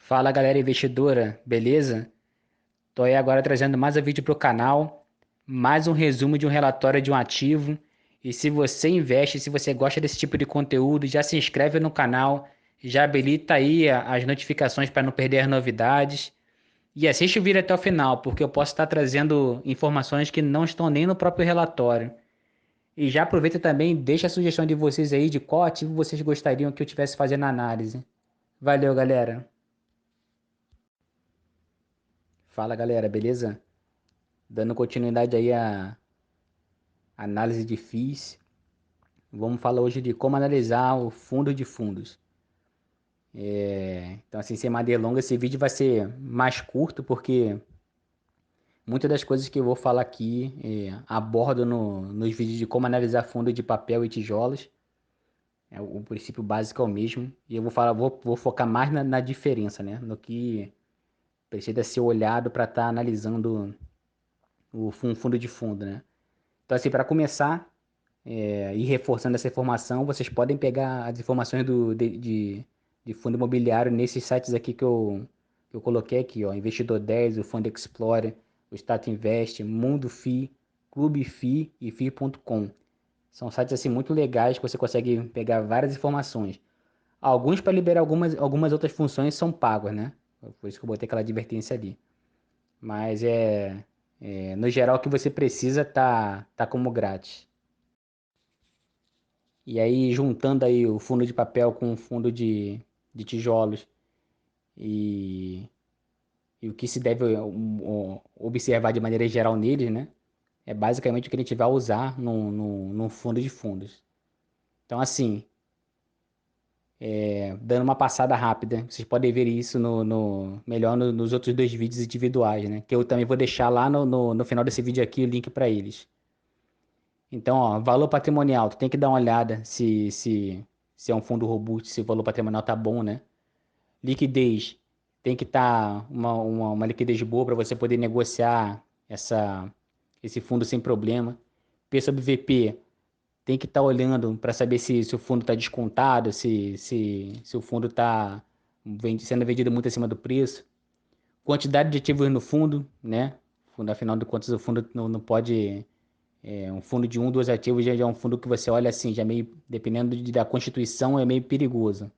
Fala galera investidora, beleza? Tô aí agora trazendo mais um vídeo pro canal, mais um resumo de um relatório de um ativo. E se você investe, se você gosta desse tipo de conteúdo, já se inscreve no canal, já habilita aí as notificações para não perder as novidades. E assiste o vídeo até o final, porque eu posso estar trazendo informações que não estão nem no próprio relatório. E já aproveita também, e deixa a sugestão de vocês aí de qual ativo vocês gostariam que eu tivesse fazendo análise. Valeu, galera. Fala, galera, beleza? Dando continuidade aí à análise de FIIs, vamos falar hoje de como analisar o fundo de fundos. Então, assim, sem mais delongas, esse vídeo vai ser mais curto, porque muitas das coisas que eu vou falar aqui abordo nos vídeos de como analisar fundo de papel e tijolos. O princípio básico é o mesmo. E eu vou focar mais na diferença, né? No que precisa ser olhado para estar analisando um fundo de fundo, né? Então, assim, para começar, e reforçando essa informação, vocês podem pegar as informações de fundo imobiliário nesses sites aqui que eu coloquei aqui, ó, Investidor 10, o Fundo Explorer, o Stato Invest, Mundo FI, Clube FI e FI.com. São sites assim muito legais que você consegue pegar várias informações. Alguns para liberar algumas outras funções são pagos, né? Por isso que eu botei aquela advertência ali. Mas no geral o que você precisa tá como grátis. E aí, juntando aí o fundo de papel com o fundo de tijolos e, e o que se deve observar de maneira geral neles, né? É basicamente o que a gente vai usar num fundo de fundos. Então, assim, dando uma passada rápida, vocês podem ver isso nos outros dois vídeos individuais, né? Que eu também vou deixar lá no final desse vídeo aqui o link para eles. Então, ó, valor patrimonial, tu tem que dar uma olhada se é um fundo robusto, se o valor patrimonial tá bom, né? Liquidez, tem que estar uma liquidez boa para você poder negociar esse fundo sem problema. P sobre VP, tem que estar olhando para saber se o fundo está descontado, se o fundo está sendo vendido muito acima do preço. Quantidade de ativos no fundo, né? Afinal de contas, o fundo não pode um fundo de um, dois ativos já é um fundo que você olha assim, já meio, dependendo da constituição, é meio perigoso.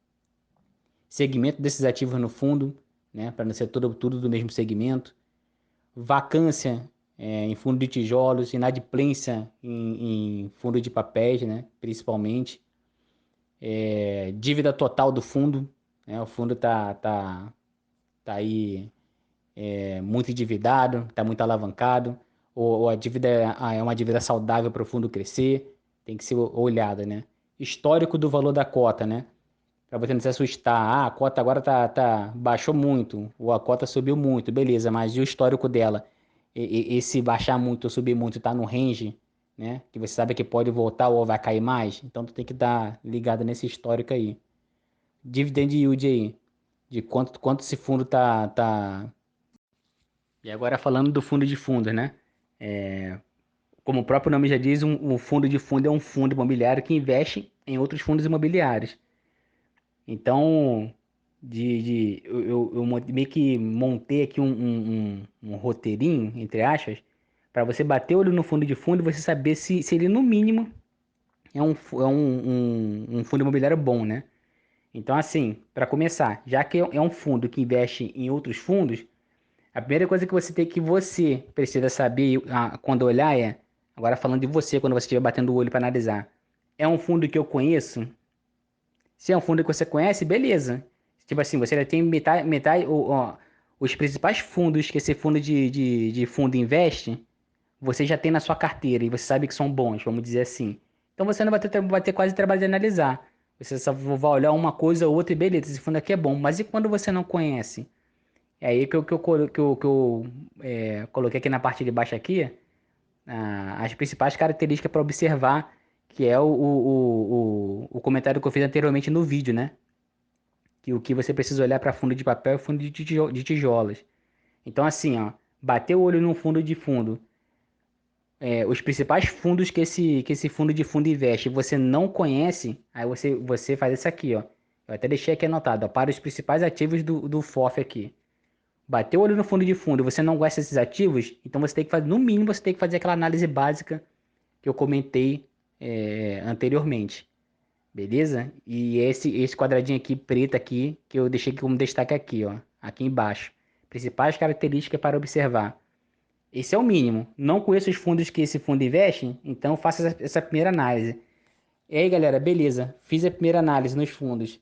Segmento desses ativos no fundo, né, para não ser tudo do mesmo segmento. Vacância em fundo de tijolos, inadimplência em fundo de papéis, né, principalmente. Dívida total do fundo, né, o fundo tá aí muito endividado, está muito alavancado, ou a dívida é uma dívida saudável para o fundo crescer, tem que ser olhada, né? Histórico do valor da cota, né? Para você não se assustar, a cota agora baixou muito, ou a cota subiu muito, beleza, mas e o histórico dela? Esse baixar muito ou subir muito está no range, né? Que você sabe que pode voltar ou vai cair mais, então tu tem que dar ligado nesse histórico aí. Dividend yield aí, de quanto esse fundo tá. E agora falando do fundo de fundos, né? Como o próprio nome já diz, um fundo de fundo é um fundo imobiliário que investe em outros fundos imobiliários. Então, eu meio que montei aqui um roteirinho, entre aspas, para você bater o olho no fundo de fundo e você saber se ele, no mínimo, é um fundo imobiliário bom, né? Então, assim, para começar, já que é um fundo que investe em outros fundos, a primeira coisa que você precisa saber quando olhar agora falando de você, quando você estiver batendo o olho para analisar, é um fundo que eu conheço? Se é um fundo que você conhece, beleza. Tipo assim, você já tem metade os principais fundos que esse fundo de fundo investe, você já tem na sua carteira e você sabe que são bons, vamos dizer assim. Então você não vai ter quase trabalho de analisar. Você só vai olhar uma coisa ou outra e beleza, esse fundo aqui é bom. Mas e quando você não conhece? É aí que eu coloquei aqui na parte de baixo aqui, as principais características para observar, que é o comentário que eu fiz anteriormente no vídeo, né? Que o que você precisa olhar para fundo de papel é fundo de tijolos. Então, assim, ó, bater o olho num fundo de fundo, os principais fundos que esse fundo de fundo investe, você não conhece, aí você faz isso aqui, ó. Eu até deixei aqui anotado, ó, para os principais ativos do FOF aqui. Bateu o olho no fundo de fundo e você não gosta desses ativos, então você tem que fazer, no mínimo, você tem que fazer aquela análise básica que eu comentei anteriormente. Beleza? E esse quadradinho aqui, preto aqui, que eu deixei como destaque aqui, ó. Aqui embaixo. Principais características para observar. Esse é o mínimo. Não conheço os fundos que esse fundo investe, então faça essa primeira análise. E aí, galera, beleza. Fiz a primeira análise nos fundos.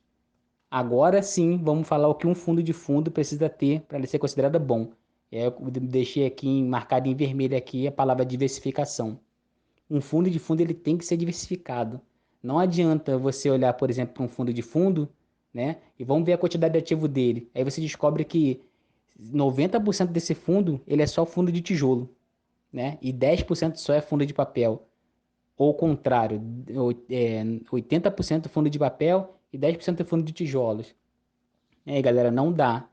Agora sim, vamos falar o que um fundo de fundo precisa ter para ele ser considerado bom. E aí eu deixei aqui marcado em vermelho aqui a palavra diversificação. Um fundo de fundo ele tem que ser diversificado. Não adianta você olhar, por exemplo, para um fundo de fundo, né? E vamos ver a quantidade de ativo dele. Aí você descobre que 90% desse fundo, ele é só fundo de tijolo, né? E 10% só é fundo de papel. Ou o contrário, 80% fundo de papel e 10% é fundo de tijolos. E aí, galera, não dá.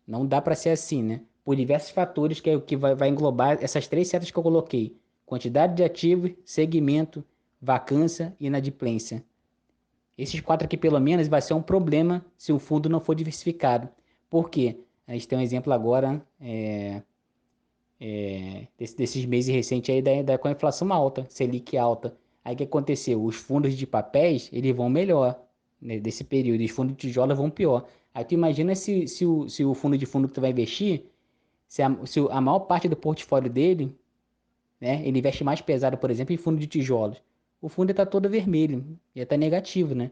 Não dá para ser assim, né? Por diversos fatores que é o que vai englobar essas três setas que eu coloquei: quantidade de ativos, segmento, vacância e inadimplência. Esses quatro aqui, pelo menos, vai ser um problema se o fundo não for diversificado. Por quê? A gente tem um exemplo agora desses meses recentes aí com a inflação alta, Selic alta. Aí o que aconteceu? Os fundos de papéis, eles vão melhor, né, desse período, e os fundos de tijolos vão pior. Aí tu imagina se o fundo de fundo que tu vai investir, se a maior parte do portfólio dele, né, ele investe mais pesado, por exemplo, em fundo de tijolos. O fundo está todo vermelho, ia estar negativo, né?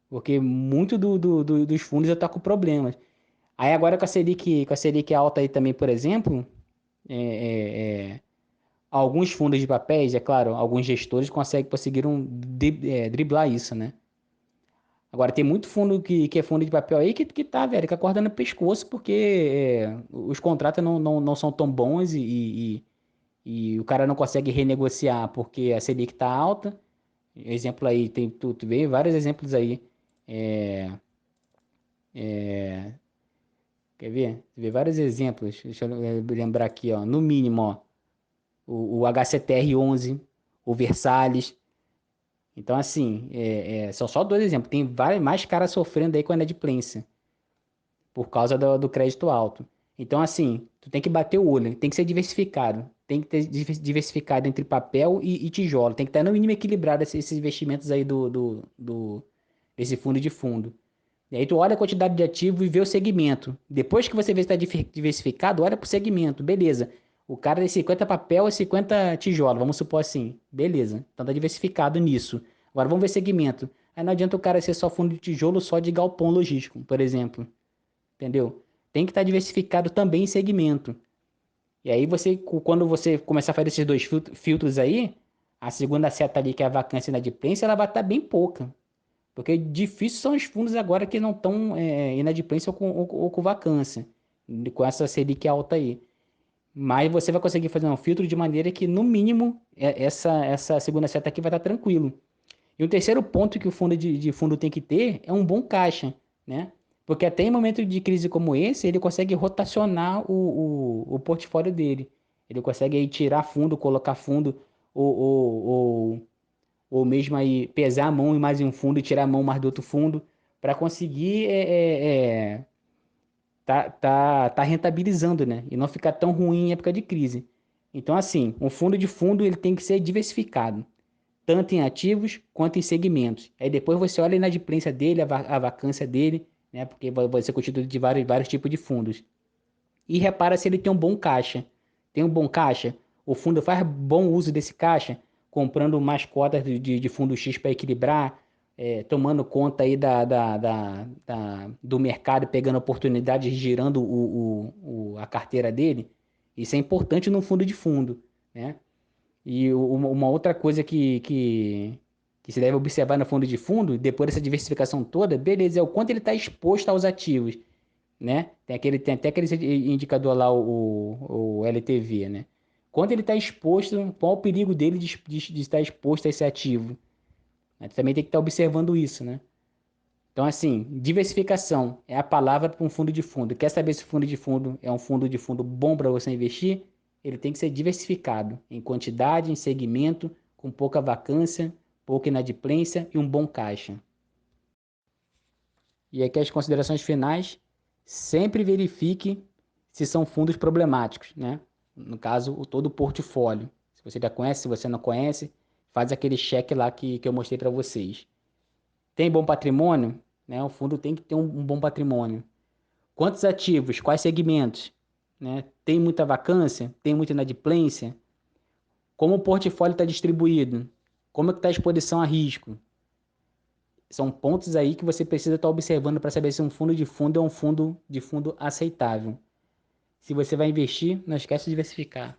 Porque muito dos fundos já está com problemas. Aí agora com a Selic alta aí também, por exemplo, é, é, é, alguns fundos de papéis, é claro, alguns gestores conseguiram driblar isso, né? Agora, tem muito fundo que é fundo de papel aí que tá, velho, com a corda no pescoço, porque os contratos não são tão bons e o cara não consegue renegociar porque a Selic tá alta. Exemplo aí, tu vê vários exemplos aí. É, quer ver? Tu vê vários exemplos. Deixa eu lembrar aqui, ó. No mínimo, ó, o HCTR11, o Versalhes. Então, assim, são só dois exemplos. Tem vários, mais caras sofrendo aí com a inadimplência por causa do crédito alto. Então, assim, tu tem que bater o olho, tem que ser diversificado. Tem que ter diversificado entre papel e tijolo. Tem que estar no mínimo equilibrado esses investimentos aí desse fundo de fundo. E aí tu olha a quantidade de ativo e vê o segmento. Depois que você vê se está diversificado, olha para o segmento. Beleza. O cara tem 50 papel e 50 tijolo, vamos supor assim. Beleza. Então tá diversificado nisso. Agora vamos ver segmento. Aí não adianta o cara ser só fundo de tijolo, só de galpão logístico, por exemplo. Entendeu? Tem que estar diversificado também em segmento. E aí quando você começar a fazer esses dois filtros aí, a segunda seta ali, que é a vacância e inadimplência, ela vai estar bem pouca. Porque difícil são os fundos agora que não estão inadimplência ou com vacância, com essa Selic alta aí. Mas você vai conseguir fazer um filtro de maneira que, no mínimo, essa segunda seta aqui vai estar tranquilo. E um terceiro ponto que o fundo de fundo tem que ter é um bom caixa, né? Porque até em momento de crise como esse, ele consegue rotacionar o portfólio dele. Ele consegue aí tirar fundo, colocar fundo, ou, ou, ou, ou mesmo aí pesar a mão em mais um fundo e tirar a mão mais do outro fundo, para conseguir tá rentabilizando, né? E não ficar tão ruim em época de crise. Então, assim, um fundo de fundo ele tem que ser diversificado tanto em ativos quanto em segmentos. Aí depois você olha a inadimplência dele, a vacância dele, né? Porque vai ser constituído de vários tipos de fundos. E repara se ele tem um bom caixa. Tem um bom caixa? O fundo faz bom uso desse caixa, comprando mais cotas de fundo X para equilibrar, tomando conta aí do mercado, pegando oportunidades, girando a carteira dele. Isso é importante no fundo de fundo, né? E uma outra coisa que se deve observar no fundo de fundo, depois dessa diversificação toda, beleza, é o quanto ele está exposto aos ativos, né? Tem até aquele indicador lá, o LTV, né? Quanto ele está exposto, qual o perigo dele de estar exposto a esse ativo? Mas também tem que estar observando isso, né? Então, assim, diversificação é a palavra para um fundo de fundo. Quer saber se o fundo de fundo é um fundo de fundo bom para você investir? Ele tem que ser diversificado em quantidade, em segmento, com pouca vacância, pouca inadimplência e um bom caixa. E aqui as considerações finais, sempre verifique se são fundos problemáticos, né? No caso, todo o portfólio. Se você já conhece, se você não conhece, faz aquele cheque lá que eu mostrei para vocês. Tem bom patrimônio? Né? O fundo tem que ter um bom patrimônio. Quantos ativos? Quais segmentos? Né? Tem muita vacância? Tem muita inadimplência? Como o portfólio está distribuído? Como é que está a exposição a risco? São pontos aí que você precisa estar observando para saber se um fundo de fundo é um fundo de fundo aceitável. Se você vai investir, não esquece de diversificar.